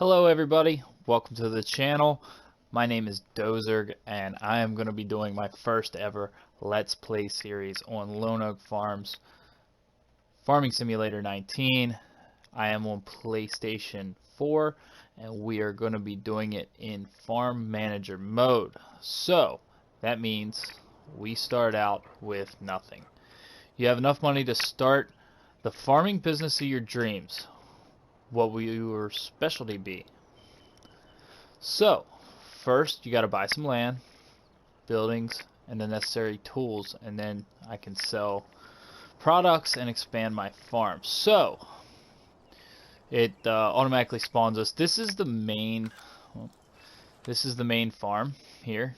Hello everybody, welcome to the channel. My name is Dozerg and I am going to be doing my first ever Let's Play series on Lone Oak Farms Farming Simulator 19. I am on PlayStation 4 and we are going to be doing it in Farm Manager mode. So that means we start out with nothing. You have enough money to start the farming business of your dreams. What will your specialty be? So, first you got to buy some land, buildings, and the necessary tools, and then I can sell products and expand my farm. So, it automatically spawns us. This is the main farm here,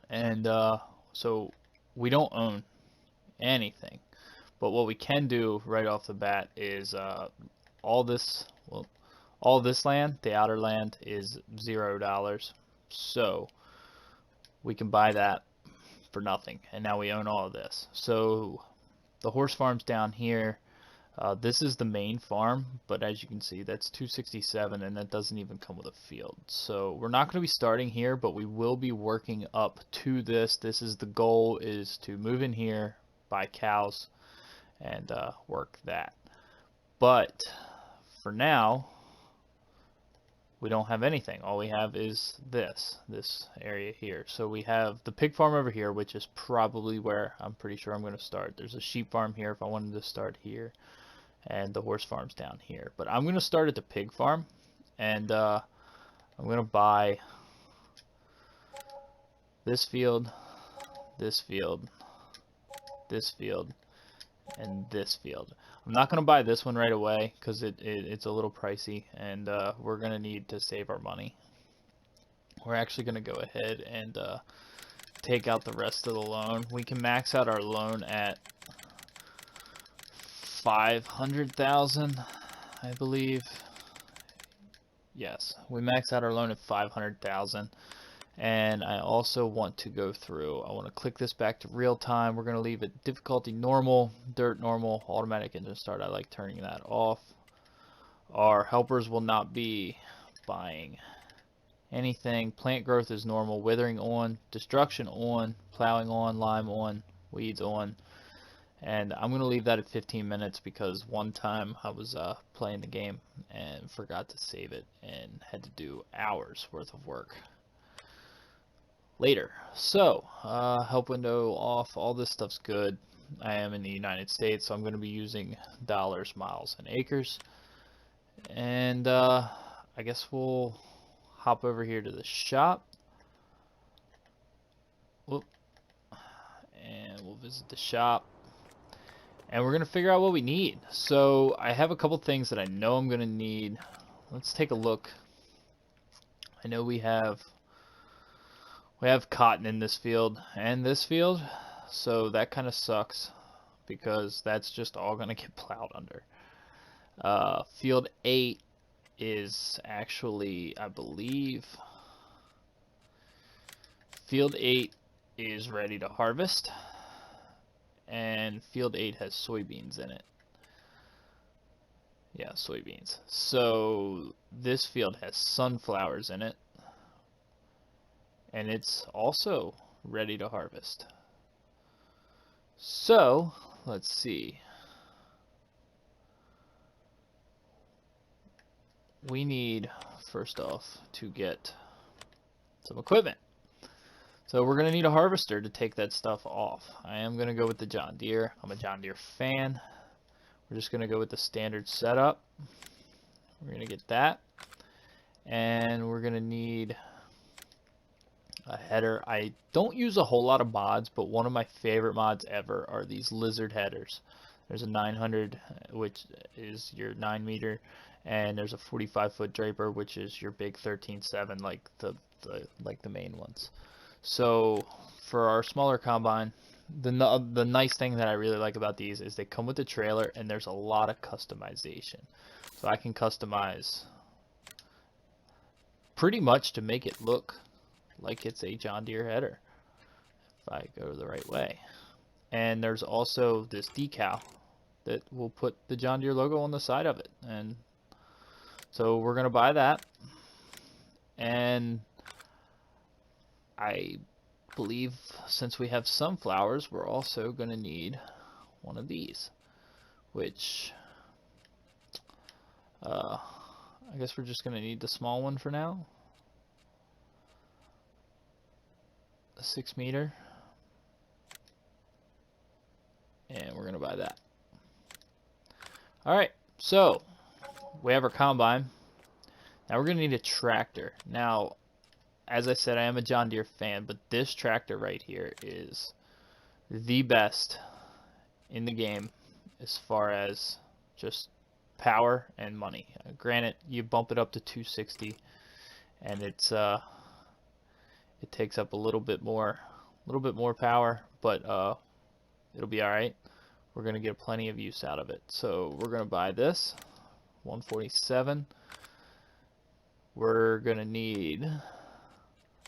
and so we don't own anything. But what we can do right off the bat is all this land, the outer land, is $0. So we can buy that for nothing, and now we own all of this. So the horse farm's down here. This is the main farm, but as you can see, that's 267, and that doesn't even come with a field. So we're not going to be starting here, but we will be working up to this. This is the goal, is to move in here, buy cows, and work that. But for now, we don't have anything. All we have is this area here. So we have the pig farm over here, which is probably where I'm pretty sure I'm going to start. There's a sheep farm here if I wanted to start here, and the horse farm's down here. But I'm going to start at the pig farm, and I'm going to buy this field, this field, this field, and this field. I'm not going to buy this one right away because it's a little pricey, and we're going to need to save our money. We're actually going to go ahead and take out the rest of the loan. We can max out our loan at 500,000, I believe. Yes, we max out our loan at 500,000. And I also want to go through, I want to click this back to real time. We're going to leave it difficulty normal, dirt normal, automatic engine start. I like turning that off. Our helpers will not be buying anything. Plant growth is normal, withering on, destruction on, plowing on, lime on, weeds on. And I'm going to leave that at 15 minutes because one time I was playing the game and forgot to save it and had to do hours worth of work later. So, help window off, all this stuff's good. I am in the United States, so I'm going to be using dollars, miles, and acres. And I guess we'll hop over here to the shop. Whoop. And we'll visit the shop. And we're going to figure out what we need. So, I have a couple things that I know I'm going to need. Let's take a look. I know we have cotton in this field and this field, so that kind of sucks because that's just all going to get plowed under. Field 8 is actually, I believe, field 8 is ready to harvest, and field 8 has soybeans in it. Yeah, soybeans. So this field has sunflowers in it, and it's also ready to harvest. So, let's see. We need, first off, to get some equipment. So we're going to need a harvester to take that stuff off. I am going to go with the John Deere. I'm a John Deere fan. We're just going to go with the standard setup. We're going to get that. And we're going to need a header. I don't use a whole lot of mods, but one of my favorite mods ever are these lizard headers. There's a 900, which is your 9 meter, and there's a 45-foot draper, which is your big 13.7, like the main ones. So for our smaller combine, the nice thing that I really like about these is they come with the trailer, and there's a lot of customization. So I can customize pretty much to make it look like it's a John Deere header if I go the right way. And there's also this decal that will put the John Deere logo on the side of it, and So we're gonna buy that, and I believe since we have sunflowers, we're also gonna need one of these, which I guess we're just gonna need the small one for now. A 6 meter. And we're gonna buy that. Alright, so we have our combine. Now we're gonna need a tractor. Now, as I said, I am a John Deere fan, but this tractor right here is the best in the game as far as just power and money. Granted, you bump it up to 260, and it takes up a little bit more power, but it'll be all right. We're gonna get plenty of use out of it. So we're gonna buy this 147. We're gonna need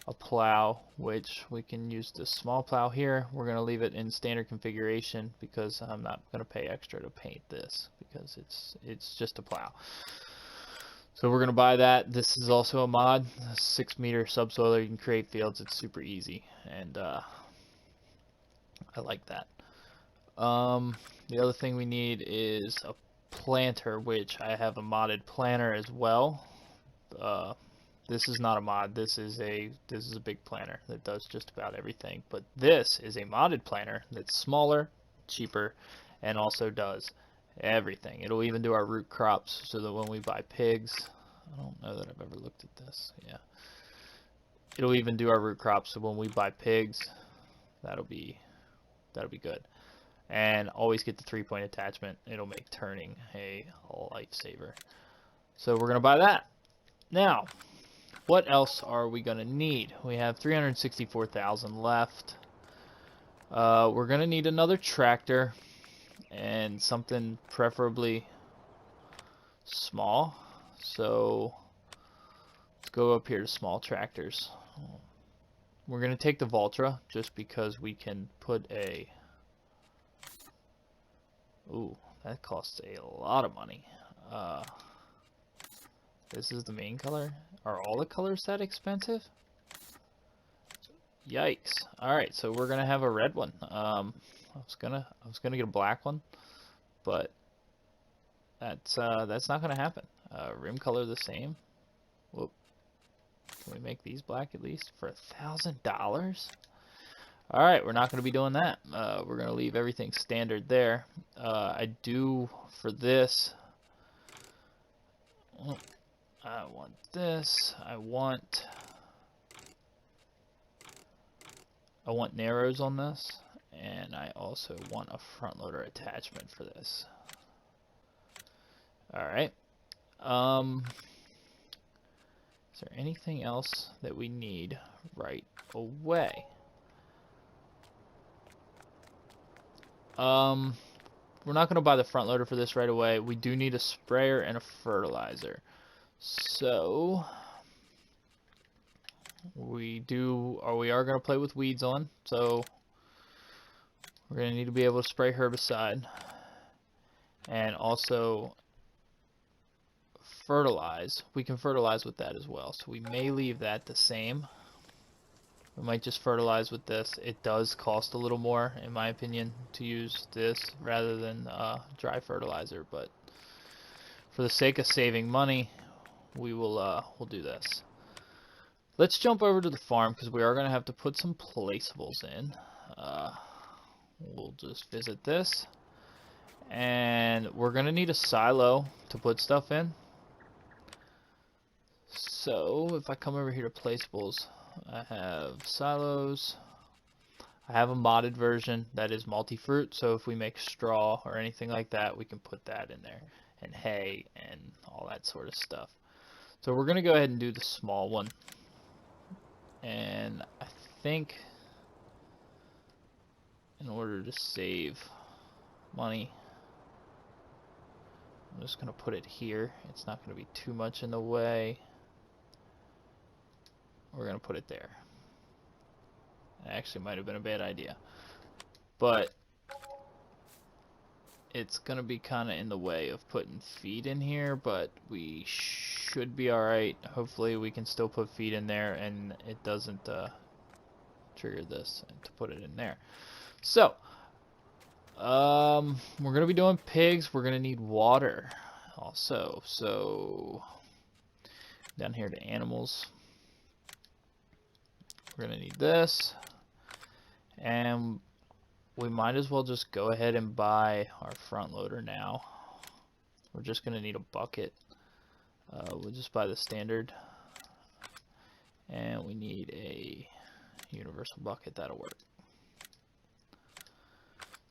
a plow, which we can use this small plow here. We're gonna leave it in standard configuration because I'm not gonna pay extra to paint this because it's just a plow. So we're gonna buy that. This is also a mod, a 6 meter subsoiler. You can create fields. It's super easy, and I like that. The other thing we need is a planter, which I have a modded planter as well. This is not a mod. This is a big planter that does just about everything. But this is a modded planter that's smaller, cheaper, and also does everything. It'll even do our root crops, so that when we buy pigs, I don't know that I've ever looked at this. Yeah, it'll even do our root crops, so when we buy pigs, that'll be good. And always get the 3-point attachment. It'll make turning a lifesaver. So we're gonna buy that. Now, what else are we gonna need? We have 364,000 left. We're gonna need another tractor and something preferably small. So let's go up here to small tractors. We're gonna take the Valtra just because we can put a. Ooh, that costs a lot of money. This is the main color. Are all the colors that expensive? Yikes! All right, so we're gonna have a red one. I was gonna get a black one, but that's not gonna happen. Rim color the same. Whoop. Can we make these black at least for $1,000? All right, we're not going to be doing that. We're going to leave everything standard there. I do for this. Oh, I want this. I want narrows on this, and I also want a front loader attachment for this. All right. Is there anything else that we need right away? We're not going to buy the front loader for this right away. We do need a sprayer and a fertilizer. So we are going to play with weeds on. So we're going to need to be able to spray herbicide and also fertilize. We can fertilize with that as well. So we may leave that the same. We might just fertilize with this. It does cost a little more, in my opinion, to use this rather than dry fertilizer. But for the sake of saving money, we'll do this. Let's jump over to the farm because we are going to have to put some placeables in. We'll just visit this, and we're going to need a silo to put stuff in. So if I come over here to placeables, I have silos. I have a modded version that is multi-fruit, so if we make straw or anything like that, we can put that in there, and hay and all that sort of stuff. So we're going to go ahead and do the small one, and I think in order to save money, I'm just going to put it here. It's not going to be too much in the way. We're going to put it there. It actually might have been a bad idea. But it's going to be kind of in the way of putting feed in here, but we should be alright. Hopefully we can still put feed in there and it doesn't trigger this to put it in there. So, we're going to be doing pigs. We're going to need water also. So, down here to animals. We're going to need this. And we might as well just go ahead and buy our front loader now. We're just going to need a bucket. We'll just buy the standard. And we need a universal bucket. That'll work.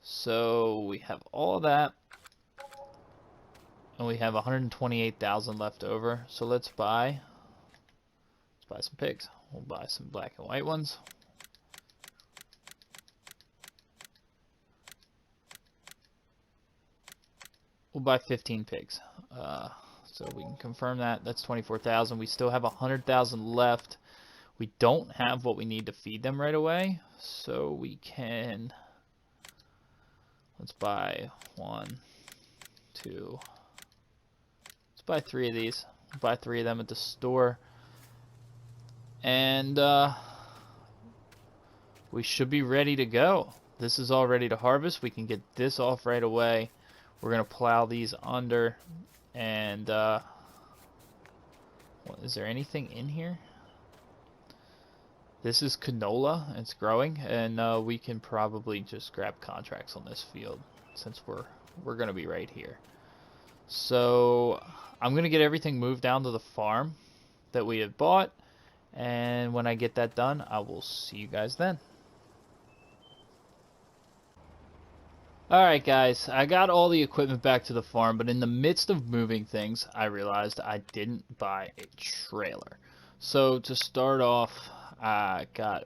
So we have all of that. And we have 128,000 left over. So let's buy some pigs. We'll buy some black and white ones. We'll buy 15 pigs. So we can confirm that. That's 24,000. We still have 100,000 left. We don't have what we need to feed them right away. So we can... Let's buy 1, 2... Let's buy 3 of these. We'll buy 3 of them at the store. And we should be ready to go. This is all ready to harvest. We can get this off right away. We're going to plow these under, and is there anything in here? This is canola. It's growing, and we can probably just grab contracts on this field since we're going to be right here. So I'm going to get everything moved down to the farm that we had bought, and when I get that done, I will see you guys then. Alright guys, I got all the equipment back to the farm, but in the midst of moving things, I realized I didn't buy a trailer. So to start off,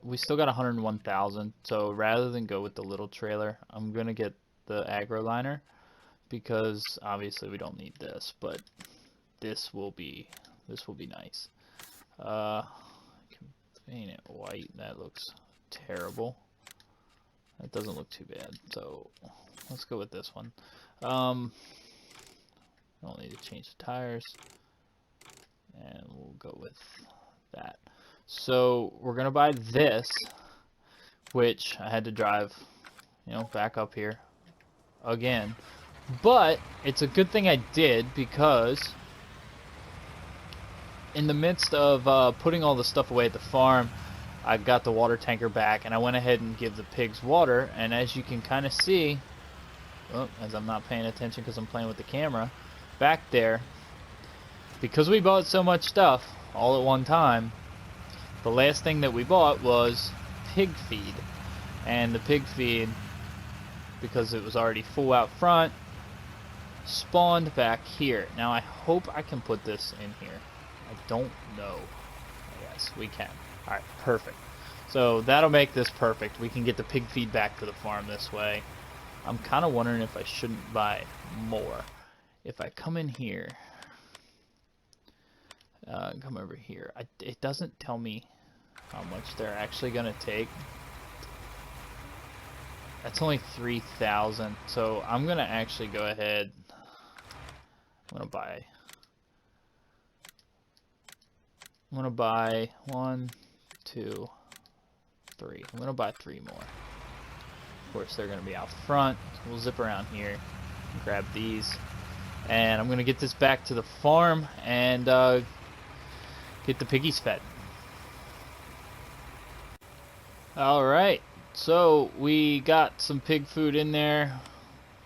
we still got 101,000, so rather than go with the little trailer, I'm going to get the AgroLiner, because obviously we don't need this, but this will be nice. Paint it white, that looks terrible. That doesn't look too bad, so let's go with this one. I don't need to change the tires, and we'll go with that. So we're gonna buy this, which I had to drive, back up here again. But it's a good thing I did, because in the midst of putting all the stuff away at the farm, I got the water tanker back, and I went ahead and give the pigs water, and as you can kind of see, as I'm not paying attention because I'm playing with the camera, back there, because we bought so much stuff all at one time, the last thing that we bought was pig feed. And the pig feed, because it was already full out front, spawned back here. Now I hope I can put this in here. I don't know. Yes, we can. Alright, perfect. So that'll make this perfect. We can get the pig feed back to the farm this way. I'm kind of wondering if I shouldn't buy more. If I come in here, come over here, it doesn't tell me how much they're actually going to take. That's only 3,000. So I'm going to actually go ahead. I'm going to buy 1, 2, 3. I'm going to buy 3 more. Of course, they're going to be out front. So we'll zip around here and grab these. And I'm going to get this back to the farm and get the piggies fed. Alright, so we got some pig food in there.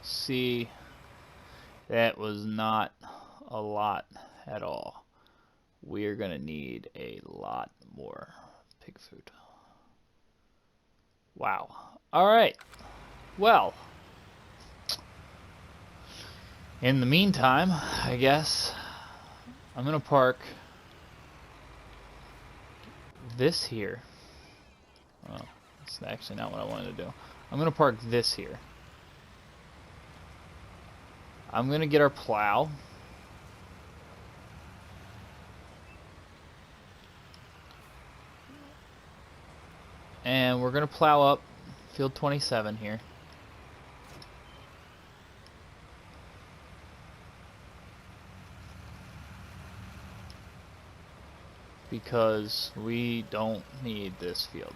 See, that was not a lot at all. We're going to need a lot more pig food. Wow. Alright. Well, in the meantime, I guess I'm going to park this here. Oh, that's actually not what I wanted to do. I'm going to park this here. I'm going to get our plow. And we're going to plow up field 27 here. because we don't need this field.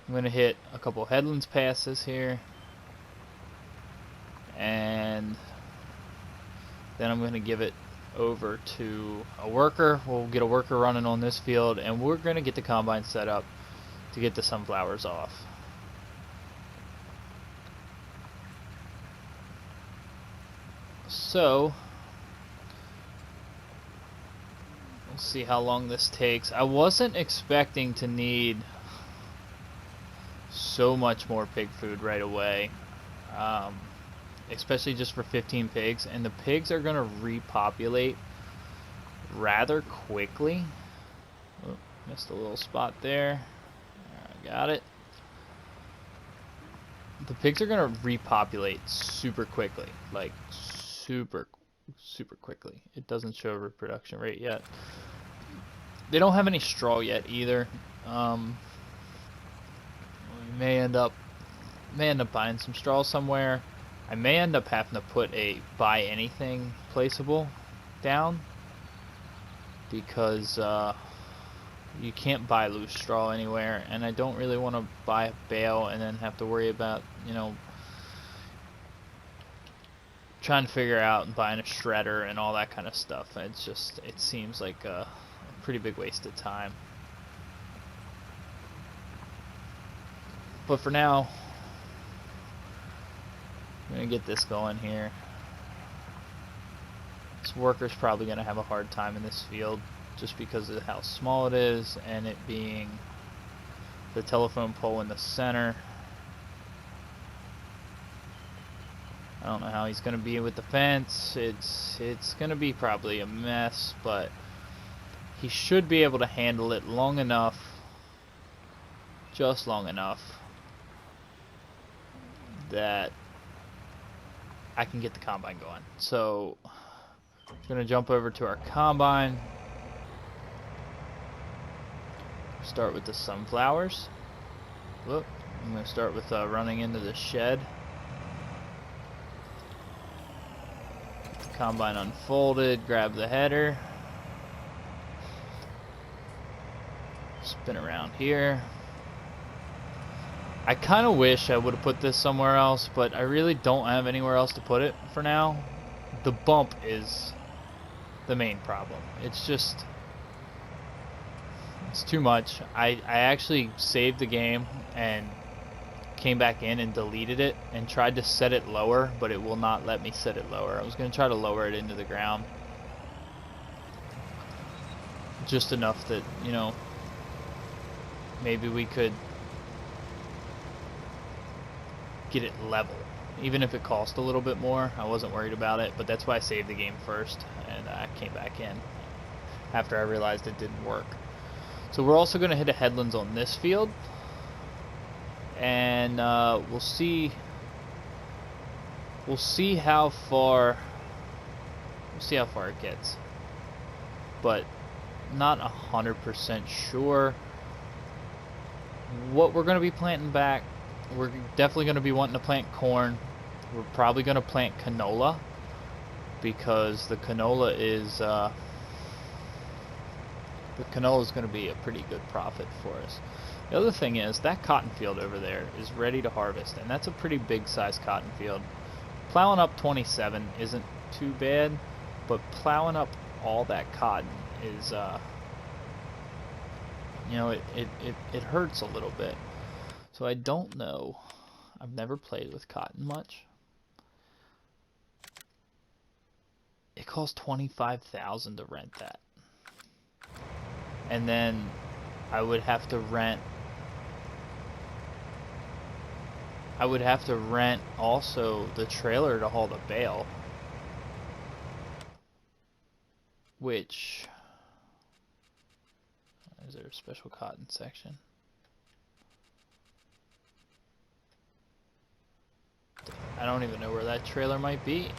I'm going to hit a couple headlands passes here, and then I'm going to give it over to a worker. We'll get a worker running on this field, and we're going to get the combine set up to get the sunflowers off. So we'll see how long this takes. I wasn't expecting to need so much more pig food right away, especially just for 15 pigs, and the pigs are going to repopulate rather quickly. Oh, missed a little spot there. I got it. The pigs are going to repopulate super quickly, like super quickly. It doesn't show a reproduction rate yet. They don't have any straw yet either. We may end up buying some straw somewhere. I may end up having to put a buy anything placeable down, because you can't buy loose straw anywhere, and I don't really want to buy a bale and then have to worry about, you know, trying to figure out buying a shredder and all that kind of stuff. It seems like a pretty big waste of time. But for now, I'm going to get this going here. This worker's probably going to have a hard time in this field just because of how small it is, and it being the telephone pole in the center. I don't know how he's going to be with the fence. It's going to be probably a mess, but he should be able to handle it long enough, just long enough, that I can get the combine going. So I'm going to jump over to our combine. Start with the sunflowers. Whoop. I'm going to start with running into the shed. Get the combine unfolded, grab the header. Spin around here. I kind of wish I would have put this somewhere else, but I really don't have anywhere else to put it for now. The bump is the main problem. It's just, it's too much. I actually saved the game and came back in and deleted it and tried to set it lower, but it will not let me set it lower. I was going to try to lower it into the ground just enough that, you know, maybe we could get it level, even if it cost a little bit more. I wasn't worried about it, but that's why I saved the game first, and I came back in after I realized it didn't work. So we're also going to hit a headlands on this field, and we'll see how far it gets, but not 100% sure what we're going to be planting back. We're definitely going to be wanting to plant corn. We're probably going to plant canola, because the canola is going to be a pretty good profit for us. The other thing is that cotton field over there is ready to harvest, and that's a pretty big size cotton field. Plowing up 27 isn't too bad, but plowing up all that cotton is you know, it hurts a little bit. So I don't know. I've never played with cotton much. It costs $25,000 to rent that, and then I would have to rent. Also the trailer to haul the bale, which, is there a special cotton section? I don't even know where that trailer might be.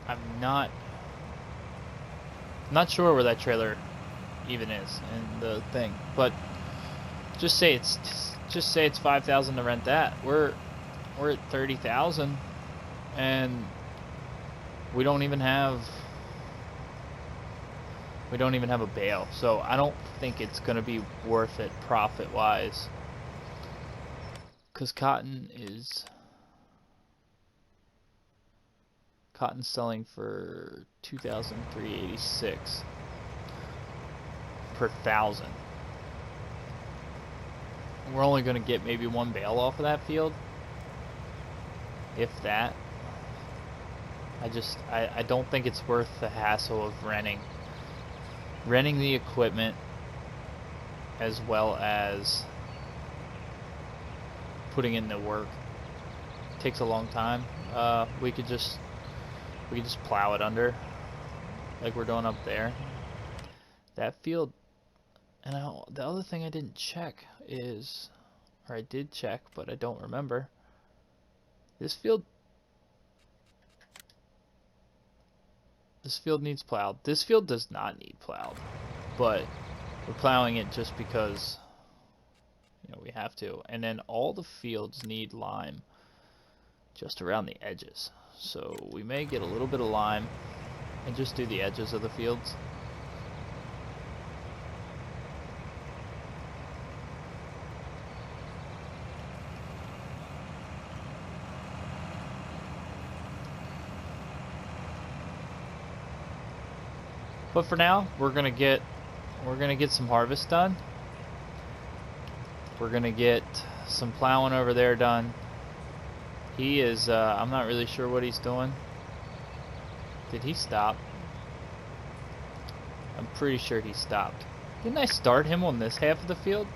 I'm not sure where that trailer even is in the thing, but just say it's just say it's 5,000 to rent that. We're at 30,000, and we don't even have a bale. So I don't think it's gonna be worth it profit wise, because cotton's selling for 2,386 per thousand. We're only going to get maybe one bale off of that field, if that. I don't think it's worth the hassle of renting the equipment, as well as putting in the work. It takes a long time. We could just plow it under, like we're doing up there. That field. And the other thing I didn't check is, or I did check, but I don't remember. This field needs plowed. This field does not need plowed, but we're plowing it just because, you know, we have to. And then all the fields need lime just around the edges. So we may get a little bit of lime and just do the edges of the fields. But for now, we're gonna get some harvest done. We're gonna get some plowing over there done. He is, I'm not really sure what he's doing. Did he stop? I'm pretty sure he stopped. Didn't I start him on this half of the field?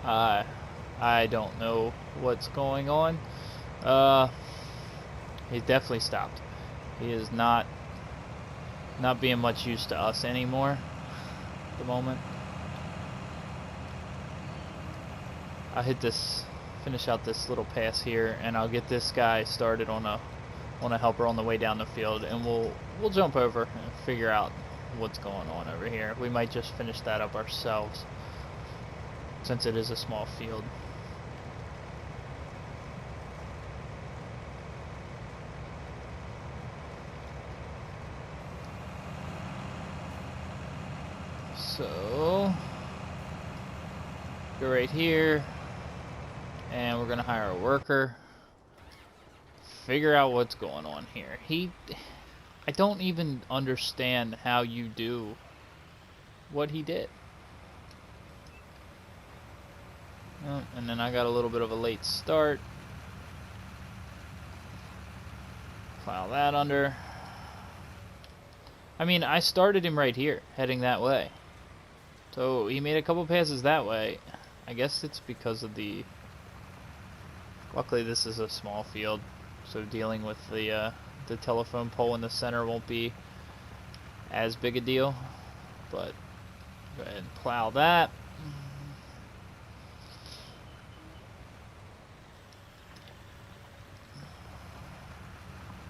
I don't know what's going on. He's definitely stopped. He is not being much use to us anymore at the moment. I'll finish out this little pass here, and I'll get this guy started on a helper on the way down the field, and we'll jump over and figure out what's going on over here. We might just finish that up ourselves, since it is a small field. So go right here, and we're gonna hire a worker. Figure out what's going on here. I don't even understand how you do what he did. Oh, and then I got a little bit of a late start. Plow that under. I mean, I started him right here, heading that way. So he made a couple passes that way. I guess it's because of the... Luckily this is a small field, so dealing with the telephone pole in the center won't be as big a deal. But go ahead and plow that.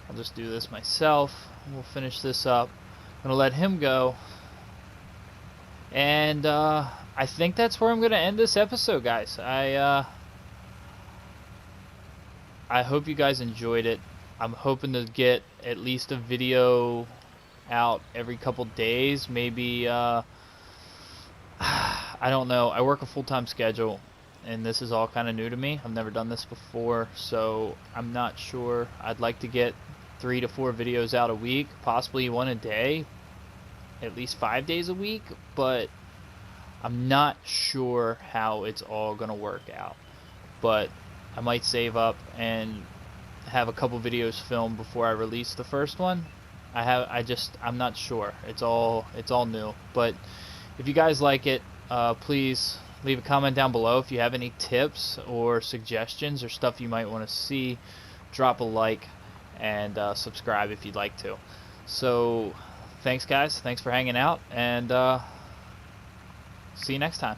I'll just do this myself. We'll finish this up. I'm gonna let him go. And I think that's where I'm gonna end this episode, guys. I hope you guys enjoyed it. I'm hoping to get at least a video out every couple days. Maybe I don't know. I work a full-time schedule, and this is all kind of new to me. I've never done this before, so I'm not sure. I'd like to get 3 to 4 videos out a week, possibly one a day, at least 5 days a week, but I'm not sure how it's all gonna work out. But I might save up and have a couple videos filmed before I release the first one. I'm not sure. It's all new. But if you guys like it, please leave a comment down below if you have any tips or suggestions or stuff you might want to see. Drop a like and subscribe if you'd like to. So thanks guys, thanks for hanging out, and see you next time.